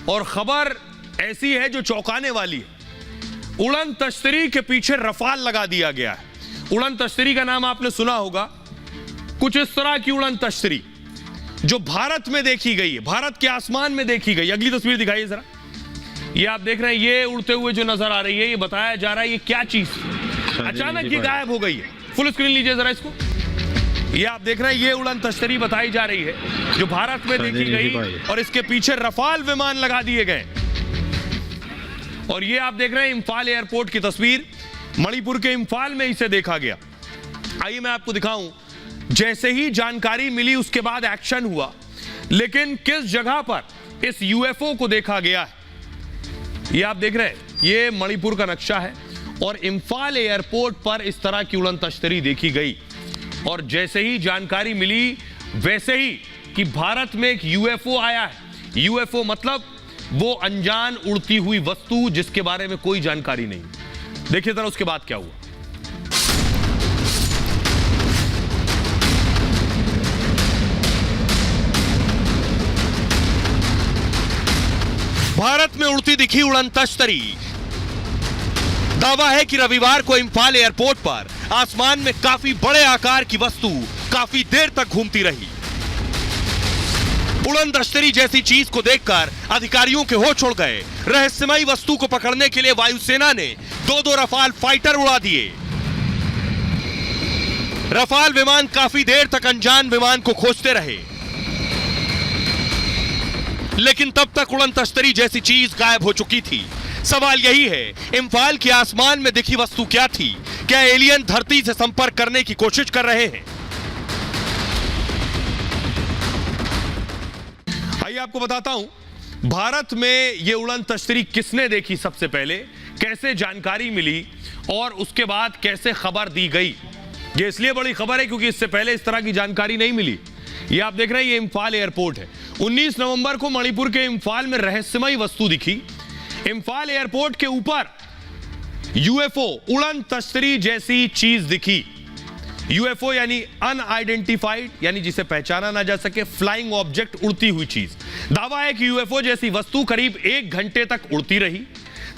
और खबर ऐसी है जो चौंकाने वाली है। उड़न तश्तरी के पीछे रफाल लगा दिया गया है। उड़न तश्तरी का नाम आपने सुना होगा। कुछ इस तरह की उड़न तश्तरी जो भारत में देखी गई है, भारत के आसमान में देखी गई। अगली तस्वीर दिखाइए जरा। ये आप देख रहे हैं, ये उड़ते हुए जो नजर आ रही है, ये बताया जा रहा है ये क्या चीज अचानक ये गायब हो गई है। फुल स्क्रीन लीजिए जरा इसको। ये आप देख रहे हैं, ये उड़न तश्तरी बताई जा रही है जो भारत में देखी गई और इसके पीछे रफाल विमान लगा दिए गए। और ये आप देख रहे हैं इंफाल एयरपोर्ट की तस्वीर, मणिपुर के इंफाल में इसे देखा गया। आइए मैं आपको दिखाऊं। जैसे ही जानकारी मिली उसके बाद एक्शन हुआ, लेकिन किस जगह पर इस यूएफओ को देखा गया है ये आप देख रहे हैं। ये मणिपुर का नक्शा है और इंफाल एयरपोर्ट पर इस तरह की उड़न तश्तरी देखी गई। और जैसे ही जानकारी मिली वैसे ही कि भारत में एक यूएफओ आया है। यूएफओ मतलब वो अनजान उड़ती हुई वस्तु जिसके बारे में कोई जानकारी नहीं। देखिए जरा उसके बाद क्या हुआ। भारत में उड़ती दिखी उड़न तश्तरी। दावा है कि रविवार को इंफाल एयरपोर्ट पर आसमान में काफी बड़े आकार की वस्तु काफी देर तक घूमती रही। उड़न तश्तरी जैसी चीज को देखकर अधिकारियों के होश उड़ गए। रहस्यमयी वस्तु को पकड़ने के लिए वायुसेना ने दो रफाल फाइटर उड़ा दिए। रफाल विमान काफी देर तक अनजान विमान को खोजते रहे, लेकिन तब तक उड़न तश्तरी जैसी चीज गायब हो चुकी थी। सवाल यही है, इंफाल के आसमान में दिखी वस्तु क्या थी? क्या एलियन धरती से संपर्क करने की कोशिश कर रहे हैं? आइए आपको बताता हूं भारत में यह उड़न तश्तरी किसने देखी, सबसे पहले कैसे जानकारी मिली और उसके बाद कैसे खबर दी गई। यह इसलिए बड़ी खबर है क्योंकि इससे पहले इस तरह की जानकारी नहीं मिली। ये आप देख रहे हैं, ये इंफाल एयरपोर्ट है। 19 नवंबर को मणिपुर के इंफाल में रहस्यमयी वस्तु दिखी। इंफाल एयरपोर्ट के ऊपर यूएफओ उड़न तश्तरी जैसी चीज दिखी। यूएफओ यानी अनआइडेंटिफाइड, यानी जिसे पहचाना ना जा सके, फ्लाइंग ऑब्जेक्ट, उड़ती हुई चीज। दावा है कि यूएफओ जैसी वस्तु करीब 1 घंटे तक उड़ती रही।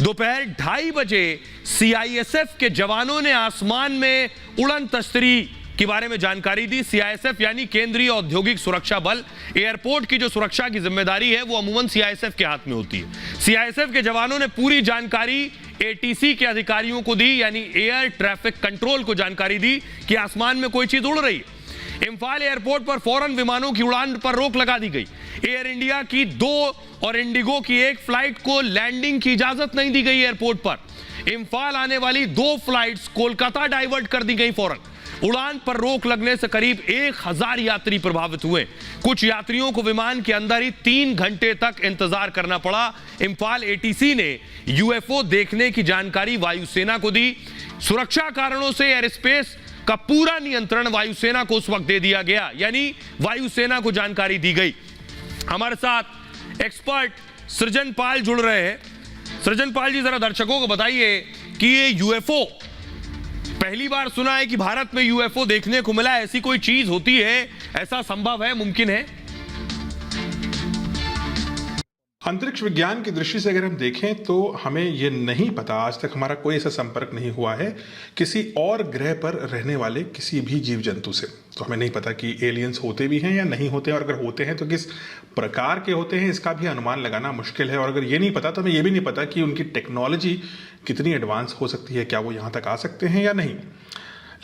दोपहर 2:30 बजे सीआईएसएफ के जवानों ने आसमान में उड़न तश्तरी के बारे में जानकारी दी। सीआईएसएफ यानी केंद्रीय औद्योगिक सुरक्षा बल। एयरपोर्ट की जो सुरक्षा की जिम्मेदारी है वो अमूमन सीआईएसएफ के हाथ में होती है। सीआईएसएफ के जवानों ने पूरी जानकारी एटीसी के अधिकारियों को दी, यानी एयर ट्रैफिक कंट्रोल को जानकारी दी कि आसमान में कोई चीज उड़ रही है। इंफाल एयरपोर्ट पर फौरन विमानों की उड़ान पर रोक लगा दी गई। एयर इंडिया की 2 और इंडिगो की 1 फ्लाइट को लैंडिंग की इजाजत नहीं दी गई एयरपोर्ट पर। इंफाल आने वाली 2 फ्लाइट्स कोलकाता डाइवर्ट कर दी गई फौरन। उड़ान पर रोक लगने से करीब 1000 यात्री प्रभावित हुए। कुछ यात्रियों को विमान के अंदर ही 3 घंटे तक इंतजार करना पड़ा। इंफाल एटीसी ने यूएफओ देखने की जानकारी वायुसेना को दी। सुरक्षा कारणों से एयर स्पेस का पूरा नियंत्रण वायुसेना को उस वक्त दे दिया गया, यानी वायुसेना को जानकारी दी गई। हमारे साथ एक्सपर्ट सृजन पाल जुड़ रहे हैं। सृजन पाल जी, जरा दर्शकों को बताइए कि ये यूएफओ, पहली बार सुना है कि भारत में यूएफओ देखने को मिला। ऐसी कोई चीज होती है, ऐसा संभव है, मुमकिन है? अंतरिक्ष विज्ञान की दृष्टि से अगर हम देखें तो हमें यह नहीं पता, आज तक हमारा कोई ऐसा संपर्क नहीं हुआ है किसी और ग्रह पर रहने वाले किसी भी जीव जंतु से। तो हमें नहीं पता कि एलियंस होते भी हैं या नहीं होते हैं, और अगर होते हैं तो किस प्रकार के होते हैं, इसका भी अनुमान लगाना मुश्किल है। और अगर ये नहीं पता तो हमें ये भी नहीं पता कि उनकी टेक्नोलॉजी कितनी एडवांस हो सकती है, क्या वो यहाँ तक आ सकते हैं या नहीं।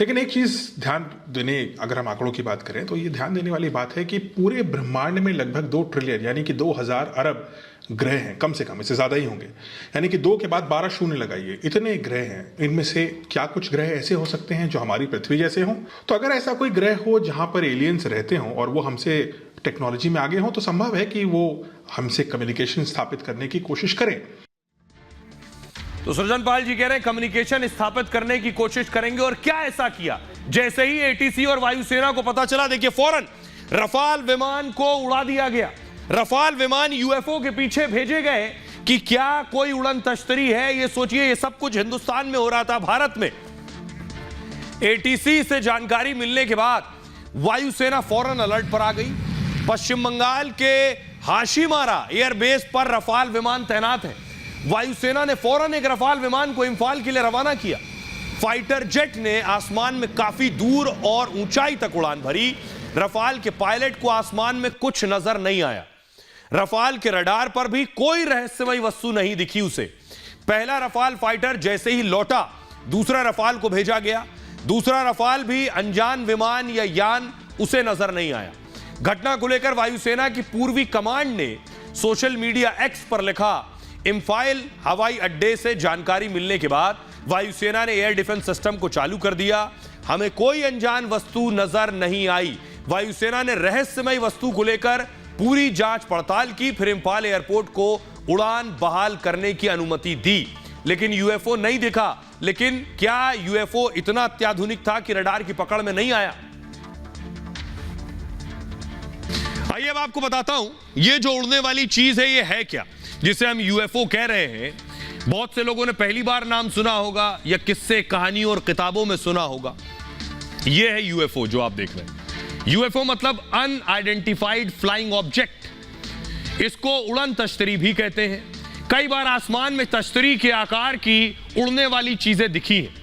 लेकिन एक चीज़ ध्यान देने, अगर हम आंकड़ों की बात करें तो ये ध्यान देने वाली बात है कि पूरे ब्रह्मांड में लगभग 2 ट्रिलियन यानी कि 2000 अरब ग्रह हैं, कम से कम, इससे ज़्यादा ही होंगे। यानी कि 2 के बाद 12 शून्य लगाइए, इतने ग्रह हैं। इनमें से क्या कुछ ग्रह ऐसे हो सकते हैं जो हमारी पृथ्वी जैसे हों? तो अगर ऐसा कोई ग्रह हो जहाँ पर एलियंस रहते हों और वो हमसे टेक्नोलॉजी में आगे हों, तो संभव है कि वो हमसे कम्युनिकेशन स्थापित करने की कोशिश करें। तो सृजन पाल जी कह रहे हैं कम्युनिकेशन स्थापित करने की कोशिश करेंगे। और क्या ऐसा किया? जैसे ही एटीसी और वायुसेना को पता चला, देखिए फौरन रफाल विमान को उड़ा दिया गया। रफाल विमान यूएफओ के पीछे भेजे गए कि क्या कोई उड़न तश्तरी है। ये सोचिए, ये सब कुछ हिंदुस्तान में हो रहा था, भारत में। एटीसी से जानकारी मिलने के बाद वायुसेना फौरन अलर्ट पर आ गई। पश्चिम बंगाल के हाशिमारा एयरबेस पर रफाल विमान तैनात है। वायुसेना ने फौरन एक रफाल विमान को इंफाल के लिए रवाना किया। फाइटर जेट ने आसमान में काफी दूर और ऊंचाई तक उड़ान भरी। रफाल के पायलट को आसमान में कुछ नजर नहीं आया। रफाल के रडार पर भी कोई रहस्यमयी वस्तु नहीं दिखी उसे। पहला रफाल फाइटर जैसे ही लौटा, दूसरा रफाल को भेजा गया। दूसरा रफाल भी अनजान विमान या यान उसे नजर नहीं आया। घटना को लेकर वायुसेना की पूर्वी कमांड ने सोशल मीडिया एक्स पर लिखा, इंफाइल हवाई अड्डे से जानकारी मिलने के बाद वायुसेना ने एयर डिफेंस सिस्टम को चालू कर दिया। हमें कोई अनजान वस्तु नजर नहीं आई। वायुसेना ने रहस्यमयी वस्तु को लेकर पूरी जांच पड़ताल की, फिर इंफाल एयरपोर्ट को उड़ान बहाल करने की अनुमति दी, लेकिन यूएफओ नहीं दिखा। लेकिन क्या यूएफओ इतना अत्याधुनिक था कि रडार की पकड़ में नहीं आया? आइए अब आपको बताता हूं, ये जो उड़ने वाली चीज है, ये है क्या जिसे हम यूएफओ कह रहे हैं। बहुत से लोगों ने पहली बार नाम सुना होगा या किस्से, कहानी और किताबों में सुना होगा। यह है यूएफओ जो आप देख रहे हैं। यूएफओ मतलब अनआइडेंटिफाइड फ्लाइंग ऑब्जेक्ट। इसको उड़न तश्तरी भी कहते हैं। कई बार आसमान में तश्तरी के आकार की उड़ने वाली चीजें दिखी हैं।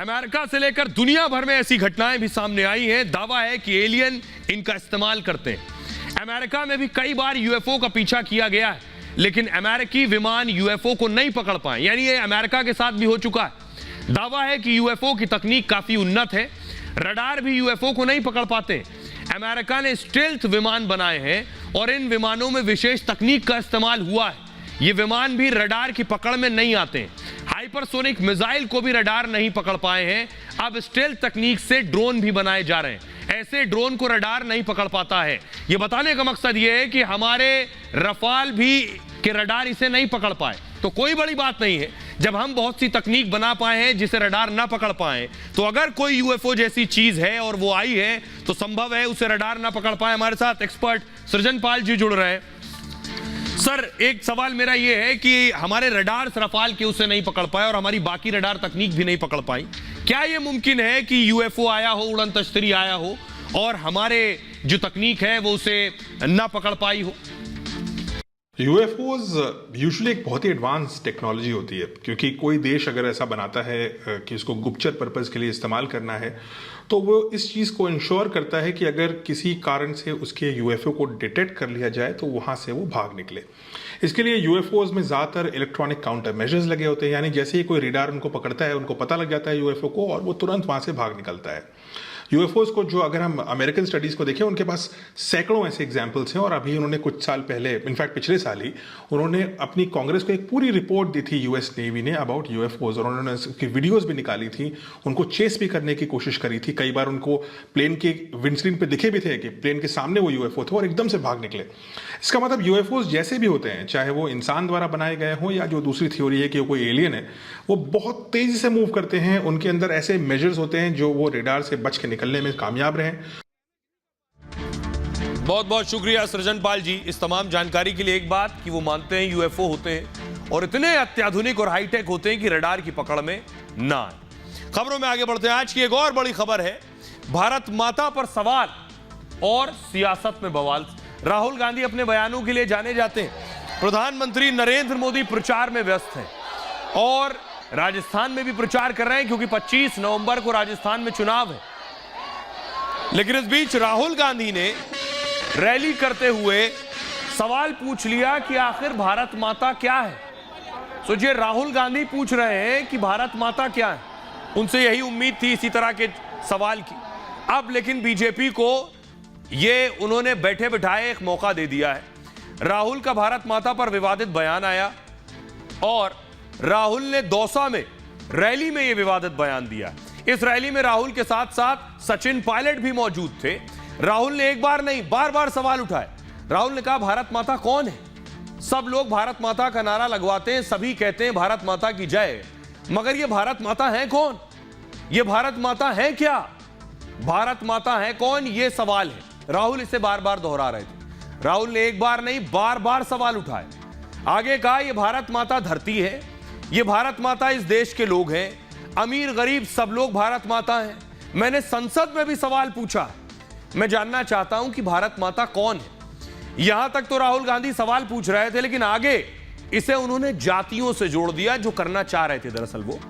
अमेरिका से लेकर दुनिया भर में ऐसी घटनाएं भी सामने आई हैं। दावा है कि एलियन इनका इस्तेमाल करते हैं। अमेरिका में भी कई बार यूएफओ का पीछा किया गया है, लेकिन अमेरिकी विमान यूएफओ को नहीं पकड़ पाए। यानी ये अमेरिका के साथ भी हो चुका है। दावा है कि यूएफओ की तकनीक काफी उन्नत है। रडार भी यूएफओ को नहीं पकड़ पाते। अमेरिका ने स्टेल्थ विमान बनाए हैं और इन विमानों में विशेष तकनीक का इस्तेमाल हुआ है। ये विमान भी रडार की पकड़ में नहीं आते। हाइपरसोनिक मिसाइल को भी रडार नहीं पकड़ पाए हैं। अब स्टेल्थ तकनीक से ड्रोन भी बनाए जा रहे हैं। ऐसे ड्रोन को रडार नहीं पकड़ पाता है। ये बताने का मकसद ये है कि हमारे रफाल भी के रडार इसे नहीं पकड़ पाए, तो कोई बड़ी बात नहीं है। जब हम बहुत सी तकनीक बना पाए हैं जिसे रडार ना पकड़ पाए, तो अगर कोई यूएफओ जैसी चीज है और वो आई है तो संभव है उसे रडार ना पकड़ पाए। हमारे साथ एक्सपर्ट सृजन पाल जी जुड़ रहे हैं। सर, एक सवाल मेरा ये है कि हमारे रडार रफाल के उसे नहीं पकड़ पाए और हमारी बाकी रडार तकनीक भी नहीं पकड़ पाई। क्या यह मुमकिन है कि यूएफओ आया हो, उड़न तश्तरी आया हो और हमारे जो तकनीक है वो उसे ना पकड़ पाई हो? यूएफओज यूजुअली एक बहुत ही एडवांस टेक्नोलॉजी होती है, क्योंकि कोई देश अगर ऐसा बनाता है कि इसको गुप्तचर पर्पस के लिए इस्तेमाल करना है, तो वो इस चीज़ को इंश्योर करता है कि अगर किसी कारण से उसके यूएफओ को डिटेक्ट कर लिया जाए तो वहाँ से वो भाग निकले। इसके लिए यूएफओज में ज़्यादातर इलेक्ट्रॉनिक काउंटर मेजर्स लगे होते हैं, यानी जैसे ही कोई रेडार उनको पकड़ता है, उनको पता लग जाता है यूएफओ को और वो तुरंत वहाँ से भाग निकलता है। यूएफओज को जो अगर हम अमेरिकन स्टडीज़ को देखें, उनके पास सैकड़ों ऐसे एग्जाम्पल्स हैं और अभी उन्होंने कुछ साल पहले, इनफैक्ट पिछले साल ही, उन्होंने अपनी कांग्रेस को एक पूरी रिपोर्ट दी थी यूएस नेवी ने अबाउट यूएफओज, और उन्होंने उसकी वीडियोज़ भी निकाली थी। उनको चेस भी करने की कोशिश करी थी। कई बार उनको प्लेन के विंडस्क्रीन पे दिखे भी थे कि प्लेन के सामने वो यूएफओ थे और एकदम से भाग निकले। इसका मतलब यूएफओज जैसे भी होते हैं, चाहे वो इंसान द्वारा बनाए गए हों या जो दूसरी थ्योरी है कि वो कोई एलियन है, वो बहुत तेजी से मूव करते हैं। उनके अंदर ऐसे मेजर्स होते हैं जो वो रेडार से बच के निकलने में कामयाब रहे। बहुत बहुत शुक्रिया सृजन पाल जी इस तमाम जानकारी के लिए। एक बात कि वो मानते हैं यूएफओ होते हैं और इतने अत्याधुनिक और हाईटेक होते हैं कि रडार की पकड़ में ना आए। खबरों में आगे बढ़ते हैं। आज की एक और बड़ी खबर है, भारत माता पर सवाल और सियासत में बवाल। राहुल गांधी अपने बयानों के लिए जाने जाते हैं। प्रधानमंत्री नरेंद्र मोदी प्रचार में व्यस्त हैं और राजस्थान में भी प्रचार कर रहे हैं, क्योंकि 25 नवंबर को राजस्थान में चुनाव है। लेकिन इस बीच राहुल गांधी ने रैली करते हुए सवाल पूछ लिया कि आखिर भारत माता क्या है। सोचिए, राहुल गांधी पूछ रहे हैं कि भारत माता क्या है। उनसे यही उम्मीद थी इसी तरह के सवाल की। अब लेकिन बीजेपी को ये उन्होंने बैठे बिठाए एक मौका दे दिया है। राहुल का भारत माता पर विवादित बयान आया और राहुल ने दौसा में रैली में यह विवादित बयान दिया। इस रैली में राहुल के साथ साथ सचिन पायलट भी मौजूद थे। राहुल ने एक बार नहीं, बार बार सवाल उठाए। राहुल ने कहा, भारत माता कौन है? सब लोग भारत माता का नारा लगवाते हैं, सभी कहते हैं भारत माता की जय, मगर ये भारत माता है कौन? ये भारत माता है क्या? भारत माता है कौन, ये सवाल है। राहुल इसे बार बार दोहरा रहे थे। राहुल ने एक बार नहीं, बार बार सवाल उठाए। आगे कहा, यह भारत माता धरती है, ये भारत माता इस देश के लोग हैं, अमीर गरीब सब लोग भारत माता हैं। मैंने संसद में भी सवाल पूछा, मैं जानना चाहता हूं कि भारत माता कौन है। यहां तक तो राहुल गांधी सवाल पूछ रहे थे, लेकिन आगे इसे उन्होंने जातियों से जोड़ दिया, जो करना चाह रहे थे दरअसल वो।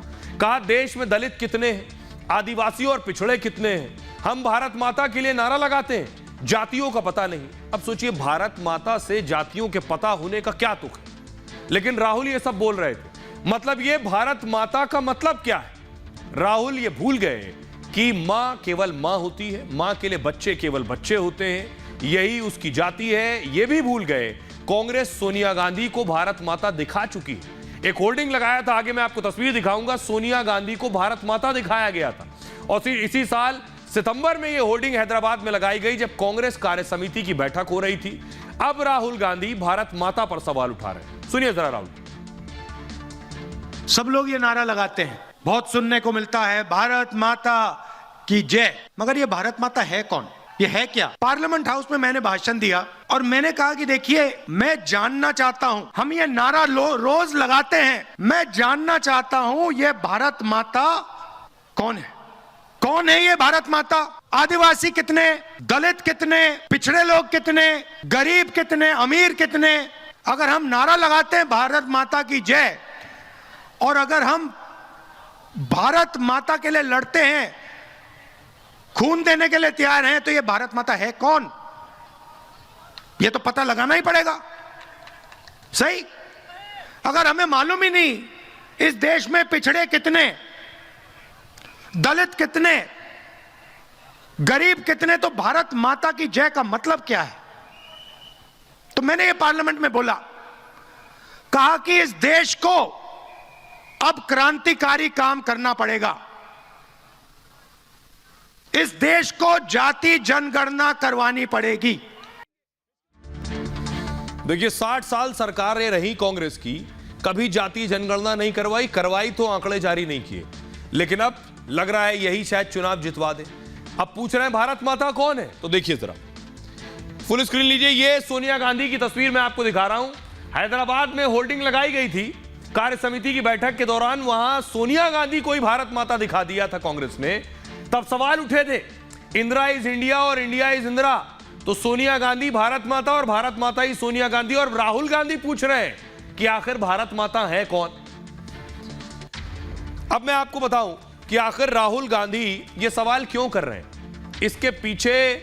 कहा देश में दलित कितने हैं, आदिवासी और पिछड़े कितने हैं, हम भारत माता के लिए नारा लगाते हैं, जातियों का पता नहीं। अब सोचिए, भारत माता से जातियों के पता होने का क्या तुक है? लेकिन राहुल ये सब बोल रहे थे। मतलब ये भारत माता का मतलब क्या है? राहुल ये भूल गए कि मां केवल मां होती है, मां के लिए बच्चे केवल बच्चे होते हैं, यही उसकी जाति है। ये भी भूल गए कांग्रेस सोनिया गांधी को भारत माता दिखा चुकी है। एक होर्डिंग लगाया था, आगे मैं आपको तस्वीर दिखाऊंगा, सोनिया गांधी को भारत माता दिखाया गया था। और फिर इसी साल सितंबर में यह होर्डिंग हैदराबाद में लगाई गई, जब कांग्रेस कार्य समिति की बैठक हो रही थी। अब राहुल गांधी भारत माता पर सवाल उठा रहे हैं। सुनिए जरा राहुल। सब लोग ये नारा लगाते हैं, बहुत सुनने को मिलता है, भारत माता की जय। मगर ये भारत माता है कौन? ये है क्या? पार्लियामेंट हाउस में मैंने भाषण दिया और मैंने कहा कि देखिए, मैं जानना चाहता हूं, हम ये नारा रोज लगाते हैं, मैं जानना चाहता हूं ये भारत माता कौन है? कौन है ये भारत माता? आदिवासी कितने, दलित कितने, पिछड़े लोग कितने, गरीब कितने, अमीर कितने? अगर हम नारा लगाते हैं भारत माता की जय, और अगर हम भारत माता के लिए लड़ते हैं, खून देने के लिए तैयार हैं, तो ये भारत माता है कौन? ये तो पता लगाना ही पड़ेगा। सही, अगर हमें मालूम ही नहीं इस देश में पिछड़े कितने, दलित कितने, गरीब कितने, तो भारत माता की जय का मतलब क्या है? तो मैंने ये पार्लियामेंट में बोला, कहा कि इस देश को अब क्रांतिकारी काम करना पड़ेगा। इस देश को जाति जनगणना करवानी पड़ेगी। देखिए, 60 साल सरकारें रही कांग्रेस की, कभी जाति जनगणना नहीं करवाई तो आंकड़े जारी नहीं किए। लेकिन अब लग रहा है यही शायद चुनाव जितवा दे। अब पूछ रहे हैं भारत माता कौन है? तो देखिए जरा, फुल स्क्रीन लीजिए। ये सोनिया गांधी की तस्वीर मैं आपको दिखा रहा हूं। हैदराबाद में होर्डिंग लगाई गई थी कार्य समिति की बैठक के दौरान, वहां सोनिया गांधी को ही भारत माता दिखा दिया था कांग्रेस ने। तब सवाल उठे थे, इंदिरा इज इंडिया और इंडिया इज इंदिरा, तो सोनिया गांधी भारत माता और भारत माता ही सोनिया गांधी। और राहुल गांधी पूछ रहे हैं कि आखिर भारत माता है कौन? अब मैं आपको बताऊं कि आखिर राहुल गांधी ये सवाल क्यों कर रहे हैं। इसके पीछे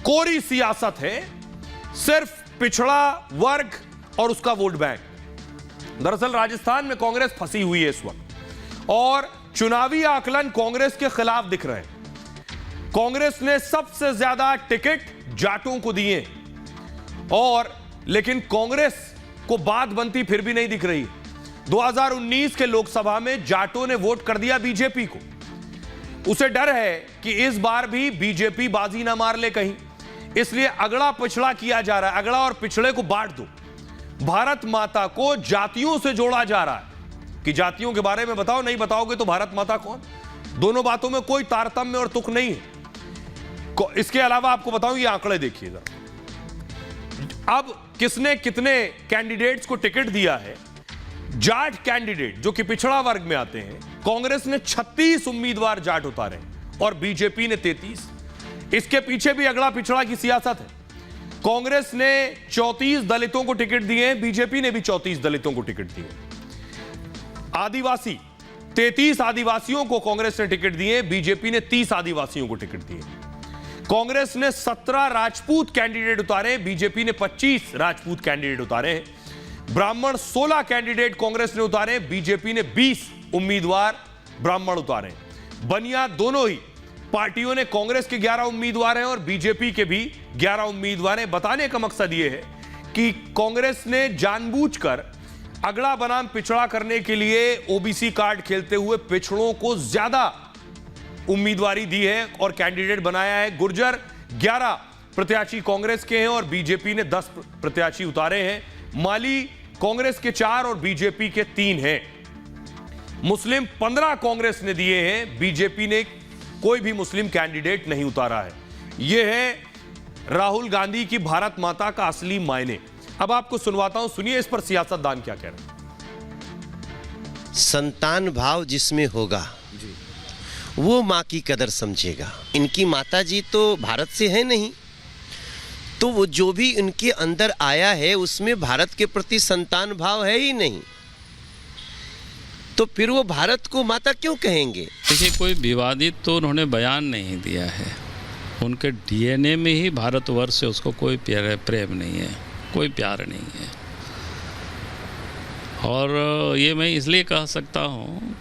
कोरी सियासत है, सिर्फ पिछड़ा वर्ग और उसका वोट बैंक। दरअसल राजस्थान में कांग्रेस फंसी हुई है इस वक्त, और चुनावी आकलन कांग्रेस के खिलाफ दिख रहे हैं। कांग्रेस ने सबसे ज्यादा टिकट जाटों को दिए, और लेकिन कांग्रेस को बात बनती फिर भी नहीं दिख रही। 2019 के लोकसभा में जाटों ने वोट कर दिया बीजेपी को। उसे डर है कि इस बार भी बीजेपी बाजी ना मार ले कहीं, इसलिए अगड़ा पिछड़ा किया जा रहा है। अगड़ा और पिछड़े को बांट दो। भारत माता को जातियों से जोड़ा जा रहा है कि जातियों के बारे में बताओ, नहीं बताओगे तो भारत माता कौन? दोनों बातों में कोई तारतम्य और तुक नहीं है। इसके अलावा आपको बताऊं, ये आंकड़े देखिए जरा। अब किसने कितने कैंडिडेट्स को टिकट दिया है? जाट कैंडिडेट जो कि पिछड़ा वर्ग में आते हैं, कांग्रेस ने 36 उम्मीदवार जाट उतारे और बीजेपी ने 33। इसके पीछे भी अगला पिछड़ा की सियासत है। कांग्रेस ने 34 दलितों को टिकट दिए, बीजेपी ने भी 34 दलितों को टिकट दिए। आदिवासी 33 आदिवासियों को कांग्रेस ने टिकट दिए, बीजेपी ने 30 आदिवासियों को टिकट दिए। कांग्रेस ने 17 राजपूत कैंडिडेट उतारे, बीजेपी ने 25 राजपूत कैंडिडेट उतारे हैं। ब्राह्मण 16 कैंडिडेट कांग्रेस ने उतारे, बीजेपी ने 20 उम्मीदवार ब्राह्मण उतारे। बनिया दोनों ही पार्टियों ने, कांग्रेस के 11 उम्मीदवार हैं और बीजेपी के भी 11 उम्मीदवार हैं। बताने का मकसद यह है कि कांग्रेस ने जानबूझकर अगड़ा बनाम पिछड़ा करने के लिए ओबीसी कार्ड खेलते हुए पिछड़ों को ज्यादा उम्मीदवारी दी है और कैंडिडेट बनाया है। गुर्जर 11 प्रत्याशी कांग्रेस के हैं और बीजेपी ने 10 प्रत्याशी उतारे हैं। माली कांग्रेस के 4 और बीजेपी के 3 हैं। मुस्लिम 15 कांग्रेस ने दिए हैं, बीजेपी ने कोई भी मुस्लिम कैंडिडेट नहीं उतारा है। यह है राहुल गांधी की भारत माता का असली मायने। अब आपको सुनवाता हूं, सुनिए इस पर सियासतदान क्या कह रहे हैं। संतान भाव जिसमें होगा वो माँ की कदर समझेगा। इनकी माता जी तो भारत से है नहीं, तो वो जो भी उनके अंदर आया है उसमें भारत के प्रति संतान भाव है ही नहीं, तो फिर वो भारत को माता क्यों कहेंगे? देखिए, कोई विवादित तो उन्होंने बयान नहीं दिया है। उनके डीएनए में ही भारतवर्ष से उसको कोई प्रेम नहीं है, कोई प्यार नहीं है। और ये मैं इसलिए कह सकता हूँ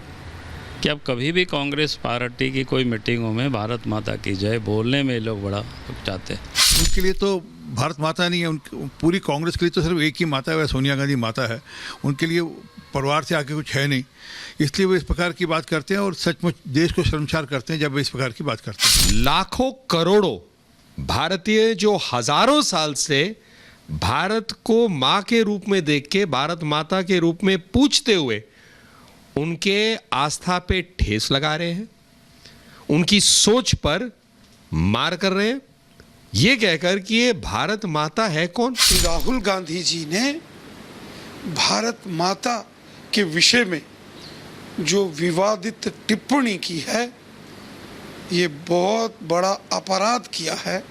कि अब कभी भी कांग्रेस पार्टी की कोई मीटिंगों में भारत माता की जय बोलने में लोग बड़ा चाहते हैं। उनके लिए तो भारत माता नहीं है, उनकी पूरी कांग्रेस के लिए तो सिर्फ एक ही माता है, वह सोनिया गांधी माता है। उनके लिए परिवार से आगे कुछ है नहीं, इसलिए वो इस प्रकार की बात करते हैं और सचमुच देश को शर्मसार करते हैं जब वे इस प्रकार की बात करते हैं। लाखों करोड़ों भारतीय जो हजारों साल से भारत को मां के रूप में देख के भारत माता के रूप में पूजते हुए उनके आस्था पे ठेस लगा रहे हैं, उनकी सोच पर मार कर रहे हैं, ये कहकर कि ये भारत माता है कौन। राहुल गांधी जी ने भारत माता के विषय में जो विवादित टिप्पणी की है, ये बहुत बड़ा अपराध किया है।